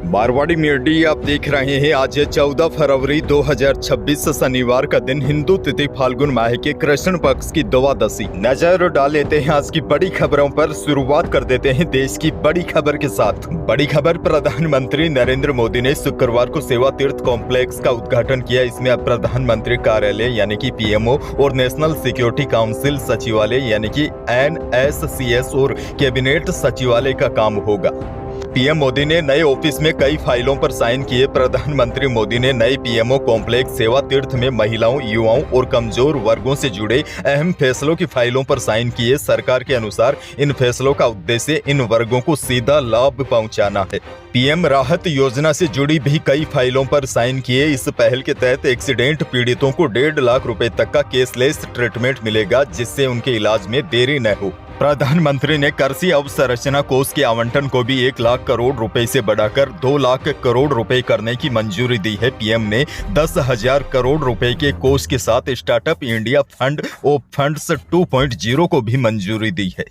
Marwari media आप देख रहे हैं। आज है 14 फरवरी 2026 शनिवार का दिन, हिंदू तिथि फाल्गुन माह के कृष्ण पक्ष की द्वादशी। नजर डाल लेते हैं आज की बड़ी खबरों पर। शुरुआत कर देते हैं देश की बड़ी खबर के साथ। बड़ी खबर, प्रधानमंत्री नरेंद्र मोदी ने शुक्रवार को सेवा तीर्थ कॉम्प्लेक्स का उद्घाटन किया। इसमें अब प्रधानमंत्री कार्यालय यानी कि पीएमओ और नेशनल सिक्योरिटी काउंसिल सचिवालय यानी कि NSCS और कैबिनेट सचिवालय का काम होगा। पीएम मोदी ने नए ऑफिस में कई फाइलों पर साइन किए। प्रधानमंत्री मोदी ने नए पीएमओ कॉम्प्लेक्स सेवा तीर्थ में महिलाओं, युवाओं और कमजोर वर्गों से जुड़े अहम फैसलों की फाइलों पर साइन किए। सरकार के अनुसार इन फैसलों का उद्देश्य इन वर्गों को सीधा लाभ पहुंचाना है। पीएम राहत योजना से जुड़ी भी कई फाइलों पर साइन किए। इस पहल के तहत एक्सीडेंट पीड़ितों को 1.5 लाख रुपए तक का कैशलेस ट्रीटमेंट मिलेगा, जिससे उनके इलाज में देरी न हो। प्रधानमंत्री ने कृषि अवसंरचना कोष के आवंटन को भी 1 लाख करोड़ रुपए से बढ़ाकर 2 लाख करोड़ रुपए करने की मंजूरी दी है। पीएम ने 10,000 करोड़ रुपए के कोष के साथ startup India fund of funds 2.0 को भी मंजूरी दी है।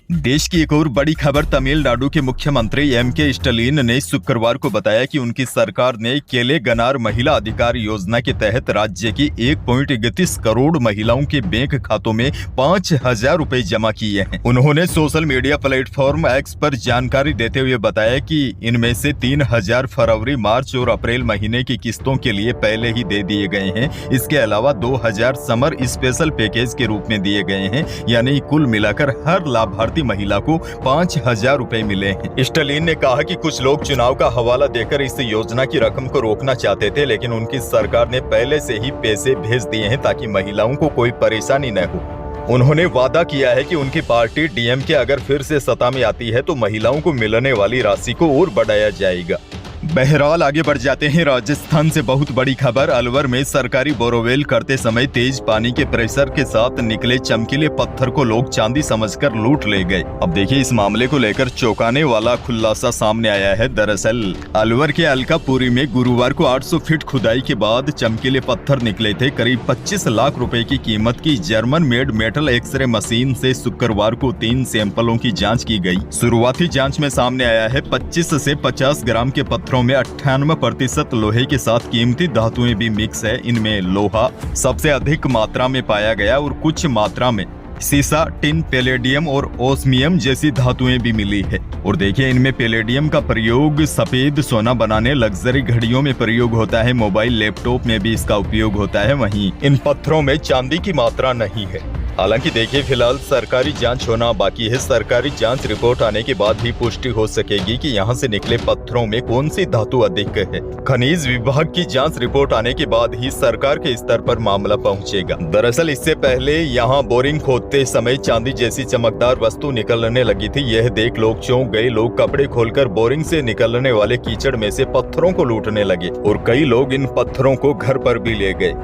देश की एक और बड़ी खबर, तमिलनाडु के मुख्यमंत्री M.K. स्टालिन ने शुक्रवार को बताया कि उनकी सरकार ने केलेगनार महिला अधिकार योजना के तहत राज्य की 1.31 करोड़ महिलाओं के बैंक खातों में 5,000 रुपए जमा किए हैं। उन्होंने सोशल मीडिया प्लेटफॉर्म X पर जानकारी देते हुए बताया कि इनमें से 3,000 फरवरी, मार्च और अप्रैल महीने की किस्तों के लिए पहले ही दे दिए गए हैं। इसके अलावा 2,000 समर स्पेशल पैकेज के रूप में दिए गए हैं, यानी कुल मिलाकर हर लाभार्थी महिला को 5,000 रुपए मिले हैं। स्टालिन ने कहा कि कुछ लोग चुनाव का हवाला देकर इस योजना की रकम को रोकना चाहते थे, लेकिन उनकी सरकार ने पहले से ही पैसे भेज दिए हैं ताकि महिलाओं को कोई परेशानी न हो। उन्होंने वादा किया है कि उनकी पार्टी DMK अगर फिर से सत्ता में आती है तो महिलाओं को मिलने वाली राशि को और बढ़ाया जाएगा। बहरहाल आगे बढ़ जाते हैं। राजस्थान से बहुत बड़ी खबर, अलवर में सरकारी बोरवेल करते समय तेज पानी के प्रेशर के साथ निकले चमकीले पत्थर को लोग चांदी समझकर लूट ले गए। अब देखिए, इस मामले को लेकर चौंकाने वाला खुलासा सामने आया है। दरअसल अलवर के अलकापुरी में गुरुवार को 800 फीट खुदाई के बाद चमकीले पत्थर निकले थे। करीब 25 लाख रुपए की कीमत की German made metal X ray machine से शुक्रवार को 3 सैंपलों की जाँच की गयी। शुरुआती जाँच में सामने आया है 25 से 50 ग्राम के पत्थरों में 98% लोहे के साथ कीमती धातुएं भी मिक्स है। इनमें लोहा सबसे अधिक मात्रा में पाया गया और कुछ मात्रा में सीसा, टिन, पैलेडियम और ओस्मियम जैसी धातुएं भी मिली है। और देखिए, इनमें पैलेडियम का प्रयोग सफेद सोना बनाने, लग्जरी घड़ियों में प्रयोग होता है, मोबाइल लैपटॉप में भी इसका उपयोग होता है। वहीं इन पत्थरों में चांदी की मात्रा नहीं है। हालांकि देखिए, फिलहाल सरकारी जांच होना बाकी है। सरकारी जांच रिपोर्ट आने के बाद ही पुष्टि हो सकेगी कि यहां से निकले पत्थरों में कौन सी धातु अधिक है। खनिज विभाग की जांच रिपोर्ट आने के बाद ही सरकार के स्तर पर मामला पहुंचेगा। दरअसल इससे पहले यहां बोरिंग खोदते समय चांदी जैसी चमकदार वस्तु निकलने लगी थी। यह देख लोग चौंक गए। लोग कपड़े खोलकर बोरिंग से निकलने वाले कीचड़ में से पत्थरों को लूटने लगे और कई लोग इन पत्थरों को घर पर भी ले गए।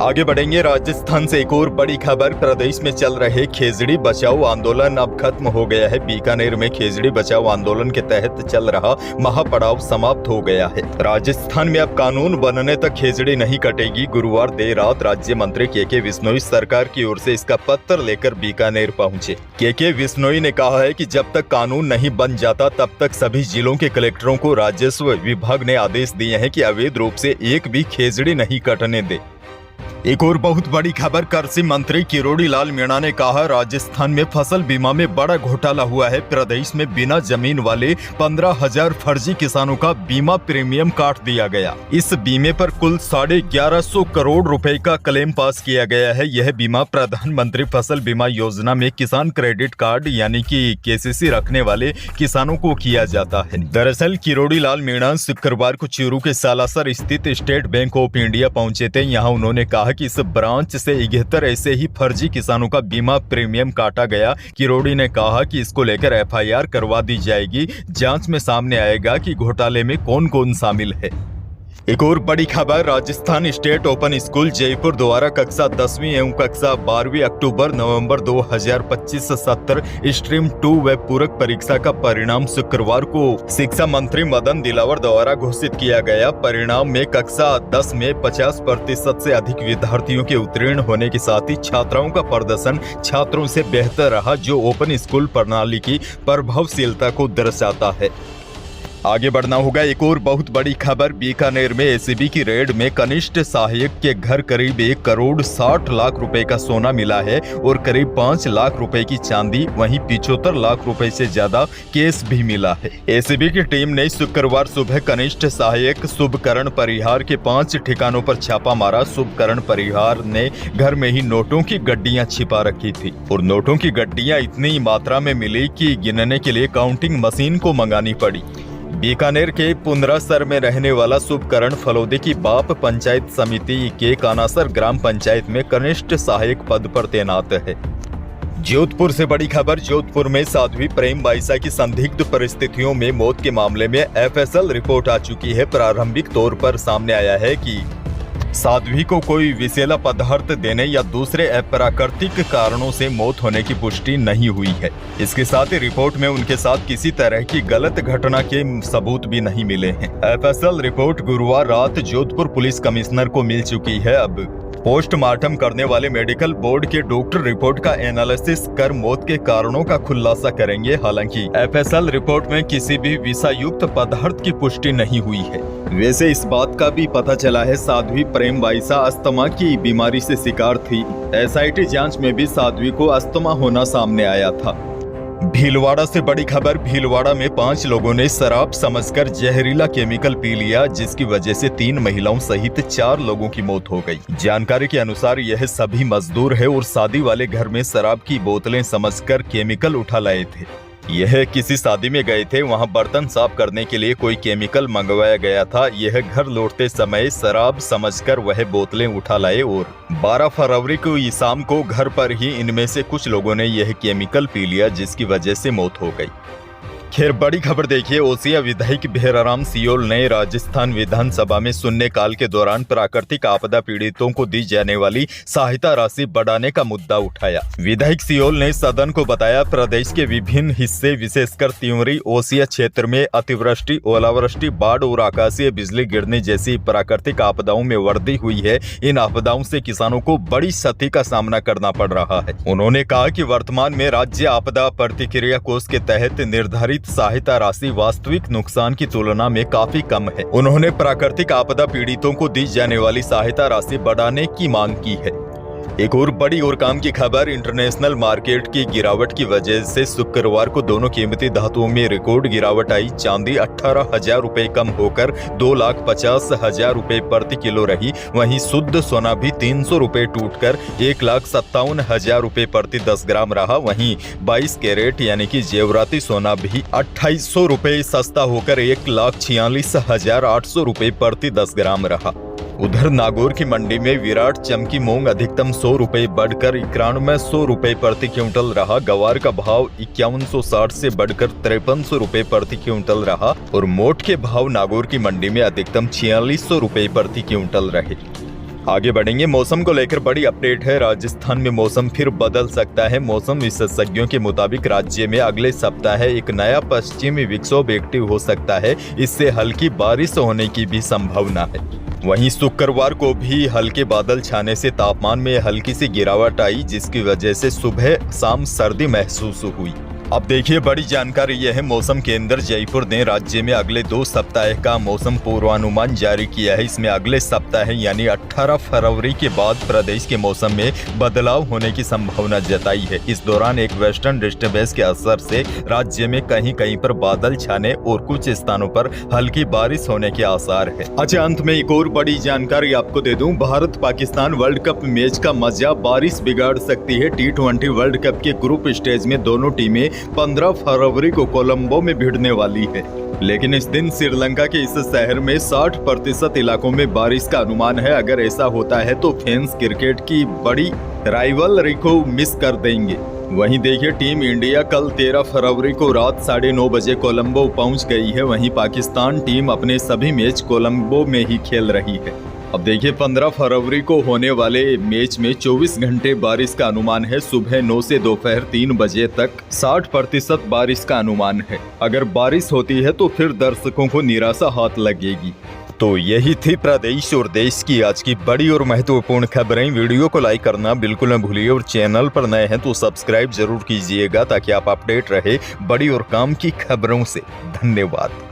आगे बढ़ेंगे। राजस्थान से एक और बड़ी खबर, प्रदेश में चल रहे खेजड़ी बचाओ आंदोलन अब खत्म हो गया है। बीकानेर में खेजड़ी बचाओ आंदोलन के तहत चल रहा महापड़ाव समाप्त हो गया है। राजस्थान में अब कानून बनने तक खेजड़ी नहीं कटेगी। गुरुवार देर रात राज्य मंत्री के विश्नोई सरकार की ओर से इसका पत्र लेकर बीकानेर पहुंचे। के विश्नोई ने कहा है कि जब तक कानून नहीं बन जाता तब तक सभी जिलों के कलेक्टरों को राजस्व विभाग ने आदेश दिए हैं कि अवैध रूप से एक भी खेजड़ी नहीं कटने दे। एक और बहुत बड़ी खबर, कृषि मंत्री किरोड़ी लाल मीणा ने कहा, राजस्थान में फसल बीमा में बड़ा घोटाला हुआ है। प्रदेश में बिना जमीन वाले 15,000 फर्जी किसानों का बीमा प्रीमियम काट दिया गया। इस बीमे पर कुल 1150 करोड़ रुपए का क्लेम पास किया गया है। यह बीमा प्रधानमंत्री फसल बीमा योजना में किसान क्रेडिट कार्ड यानी कि KCC रखने वाले किसानों को किया जाता है। दरअसल किरोड़ी लाल मीणा शुक्रवार को चूरू के सालासर स्थित स्टेट बैंक ऑफ इंडिया पहुंचे थे। यहाँ उन्होंने कहा कि इस ब्रांच से 71 ऐसे ही फर्जी किसानों का बीमा प्रीमियम काटा गया। किरोड़ी ने कहा कि इसको लेकर FIR करवा दी जाएगी। जांच में सामने आएगा कि घोटाले में कौन कौन शामिल है। एक और बड़ी खबर, Rajasthan state open school Jaipur द्वारा कक्षा 10वीं एवं कक्षा 12वीं अक्टूबर नवंबर 2025 सत्र स्ट्रीम 2 वेब पूरक परीक्षा का परिणाम शुक्रवार को शिक्षा मंत्री मदन दिलावर द्वारा घोषित किया गया। परिणाम में कक्षा 10 में 50% से अधिक विद्यार्थियों के उत्तीर्ण होने के साथ ही छात्राओं का प्रदर्शन छात्रों से बेहतर रहा, जो ओपन स्कूल प्रणाली की प्रभावशीलता को दर्शाता है। आगे बढ़ना होगा। एक और बहुत बड़ी खबर, बीकानेर में एसीबी की रेड में कनिष्ठ सहायक के घर करीब 1 करोड़ 60 लाख रुपए का सोना मिला है और करीब 5 लाख रुपए की चांदी, वहीं 75 लाख रुपए से ज्यादा केस भी मिला है। एसीबी की टीम ने शुक्रवार सुबह कनिष्ठ सहायक शुभकरण परिहार के 5 ठिकानों पर छापा मारा। शुभकरण परिहार ने घर में ही नोटों की गड्डियां छिपा रखी थी और नोटों की गड्डियां इतनी मात्रा में मिली कि गिनने के लिए काउंटिंग मशीन को मंगानी पड़ी। बीकानेर के पुंदरासर में रहने वाला शुभकरण फलोदे की बाप पंचायत समिति के कानासर ग्राम पंचायत में कनिष्ठ सहायक पद पर तैनात है। जोधपुर से बड़ी खबर, जोधपुर में साध्वी प्रेम बाईसा की संदिग्ध परिस्थितियों में मौत के मामले में एफएसएल रिपोर्ट आ चुकी है। प्रारंभिक तौर पर सामने आया है कि साध्वी को कोई विषैला पदार्थ देने या दूसरे अप्राकृतिक कारणों से मौत होने की पुष्टि नहीं हुई है। इसके साथ ही रिपोर्ट में उनके साथ किसी तरह की गलत घटना के सबूत भी नहीं मिले हैं। एफएसएल रिपोर्ट गुरुवार रात जोधपुर पुलिस कमिश्नर को मिल चुकी है। अब पोस्टमार्टम करने वाले मेडिकल बोर्ड के डॉक्टर रिपोर्ट का एनालिसिस कर मौत के कारणों का खुलासा करेंगे। हालांकि एफएसएल रिपोर्ट में किसी भी विषायुक्त पदार्थ की पुष्टि नहीं हुई है। वैसे इस बात का भी पता चला है साध्वी प्रेम बाईसा अस्थमा की बीमारी से शिकार थी। एसआईटी जांच में भी साध्वी को अस्थमा होना सामने आया था। भीलवाड़ा से बड़ी खबर, भीलवाड़ा में 5 लोगों ने शराब समझकर जहरीला केमिकल पी लिया, जिसकी वजह से 3 महिलाओं सहित 4 लोगों की मौत हो गई। जानकारी के अनुसार यह सभी मजदूर है और शादी वाले घर में शराब की बोतलें समझकर केमिकल उठा लाए थे। यह किसी शादी में गए थे, वहां बर्तन साफ करने के लिए कोई केमिकल मंगवाया गया था। यह घर लौटते समय शराब समझकर वह बोतलें उठा लाए और 12 फरवरी को शाम को घर पर ही इनमें से कुछ लोगों ने यह केमिकल पी लिया, जिसकी वजह से मौत हो गई। खैर, बड़ी खबर देखिए, ओसिया विधायक भेराराम सियोल ने राजस्थान विधानसभा में शून्यकाल के दौरान प्राकृतिक आपदा पीड़ितों को दी जाने वाली सहायता राशि बढ़ाने का मुद्दा उठाया। विधायक सियोल ने सदन को बताया, प्रदेश के विभिन्न हिस्से विशेषकर त्रिवेणी ओसिया क्षेत्र में अतिवृष्टि, ओलावृष्टि, बाढ़ और आकाशीय बिजली गिरने जैसी प्राकृतिक आपदाओं में वृद्धि हुई है। इन आपदाओं से किसानों को बड़ी क्षति का सामना करना पड़ रहा है। उन्होंने कहा कि वर्तमान में राज्य आपदा प्रतिक्रिया कोष के तहत निर्धारित सहायता राशि वास्तविक नुकसान की तुलना में काफी कम है। उन्होंने प्राकृतिक आपदा पीड़ितों को दी जाने वाली सहायता राशि बढ़ाने की मांग की है। एक और बड़ी और काम की खबर, इंटरनेशनल मार्केट की गिरावट की वजह से शुक्रवार को दोनों कीमती धातुओं में रिकॉर्ड गिरावट आई। चांदी 18,000 रुपए कम होकर 2,50,000 रुपए प्रति किलो रही। वहीं शुद्ध सोना भी 300 रुपए टूटकर 1,57,000 रुपए प्रति 10 ग्राम रहा। वहीं 22 कैरेट यानी कि जेवराती सोना भी 2,800 रुपए सस्ता होकर 1,46,800 रुपए प्रति 10 ग्राम रहा। उधर नागौर की मंडी में विराट चमकी मूंग अधिकतम 100 रुपए बढ़कर 9100 रुपए प्रति क्विंटल रहा। गवार का भाव 5160 से बढ़कर 5300 रुपए प्रति क्विंटल रहा और मोट के भाव नागौर की मंडी में अधिकतम 4600 रुपए प्रति क्विंटल रहे। आगे बढ़ेंगे, मौसम को लेकर बड़ी अपडेट है। राजस्थान में मौसम फिर बदल सकता है। मौसम विशेषज्ञों के मुताबिक राज्य में अगले सप्ताह एक नया पश्चिमी विक्षोभ एक्टिव हो सकता है। इससे हल्की बारिश होने की भी संभावना है। वहीं शुक्रवार को भी हल्के बादल छाने से तापमान में हल्की सी गिरावट आई, जिसकी वजह से सुबह शाम सर्दी महसूस हुई। अब देखिए, बड़ी जानकारी यह है, मौसम केंद्र जयपुर ने राज्य में अगले 2 सप्ताह का मौसम पूर्वानुमान जारी किया है। इसमें अगले सप्ताह यानी 18 फरवरी के बाद प्रदेश के मौसम में बदलाव होने की संभावना जताई है। इस दौरान एक वेस्टर्न डिस्टर्बेंस के असर से राज्य में कहीं कहीं पर बादल छाने और कुछ स्थानों पर हल्की बारिश होने के आसार है। अच्छा, अंत में एक और बड़ी जानकारी आपको दे दूं, Bharat Pakistan world cup match का मजा बारिश बिगाड़ सकती है। T20 वर्ल्ड कप के ग्रुप स्टेज में दोनों टीमें 15 फरवरी को कोलंबो में भिड़ने वाली है। लेकिन इस दिन श्रीलंका के इस शहर में 60% इलाकों में बारिश का अनुमान है। अगर ऐसा होता है तो फैंस क्रिकेट की बड़ी राइवलरी को मिस कर देंगे। वहीं देखिए, टीम इंडिया कल 13 फरवरी को रात 9:30 बजे कोलंबो पहुंच गई है। वहीं पाकिस्तान टीम अपने सभी मैच कोलंबो में ही खेल रही है। अब देखिए, 15 फरवरी को होने वाले मैच में 24 घंटे बारिश का अनुमान है। सुबह 9 से दोपहर 3 बजे तक 60% बारिश का अनुमान है। अगर बारिश होती है तो फिर दर्शकों को निराशा हाथ लगेगी। तो यही थी प्रदेश और देश की आज की बड़ी और महत्वपूर्ण खबरें। वीडियो को लाइक करना बिल्कुल न भूलिए और चैनल पर नए हैं तो सब्सक्राइब जरूर कीजिएगा ताकि आप अपडेट रहे बड़ी और काम की खबरों से। धन्यवाद।